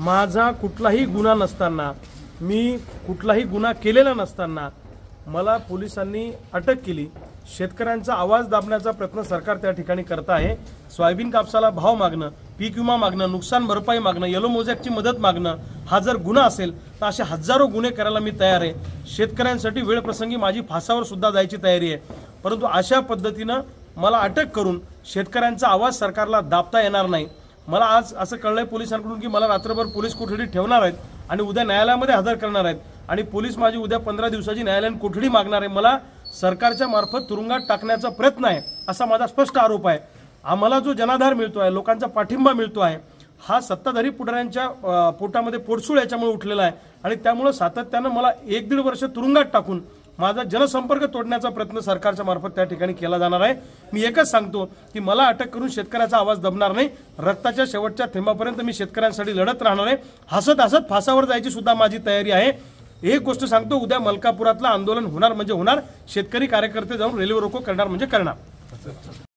माझा कुठलाही गुन्हा नसताना, मी कुठलाही गुन्हा केलेला नसताना मला पोलिसांनी अटक केली। शेतकऱ्यांचा आवाज दाबण्याचा प्रयत्न सरकार त्या ठिकाणी करत आहे। सोयाबीन कापसाला भाव मागणं, पीक विमा मागणं, नुकसान भरपाई मागणं, येलो मोजॅकची मदत मागणं, हा जर गुन्हा असेल तर असे हजारो गुन्हे करायला मी तयार आहे। शेतकऱ्यांसाठी वेळ प्रसंगी माझी फासावर सुद्धा जायची तयारी आहे। परंतु अशा पद्धतीनं मला अटक करून शेतकऱ्यांचा आवाज सरकारला दाबता येणार नाही। मला आज असं कळलंय पोलिसांकडून की मला रात्रभर पोलीस कोठडीत ठेवणार आहेत आणि उद्या न्यायालयामध्ये हजर करणार आहेत आणि पोलीस माझी उद्या 15 दिवसाची न्यायालयीन कोठडी मागणार आहे। मला सरकारच्या मार्फत तुरुंगात टाकण्याचा प्रयत्न आहे असा माझा स्पष्ट आरोप आहे। आम्हाला जो जनाधार मिळतो आहे, लोकांचा पाठिंबा मिळतो आहे, हा सत्ताधारी पुढाऱ्यांच्या पोटामध्ये पोटसूळ याच्यामुळे उठलेला आहे आणि त्यामुळे सातत्यानं मला 1-1.5 वर्ष तुरुंगात टाकून माझा जनसंपर्क तोडण्याचा प्रयत्न सरकारच्या मार्फत त्या ठिकाणी केला जाणार आहे। मी एकच सांगतो की मला अटक करून शेतकऱ्याचा आवाज दबणार नाही। रक्ताच्या शेवटच्या थेंबापर्यंत मी शेतकऱ्यांसाठी लढत राहणार आहे। हसत हसत फासावर जायची सुद्धा माझी तयारी आहे। एक गोष्ट सांगतो, उद्या मलकापुरातलं आंदोलन होणार म्हणजे होणार। शेतकरी कार्यकर्ते जाऊन रेल्वे रोको करणार म्हणजे करणार।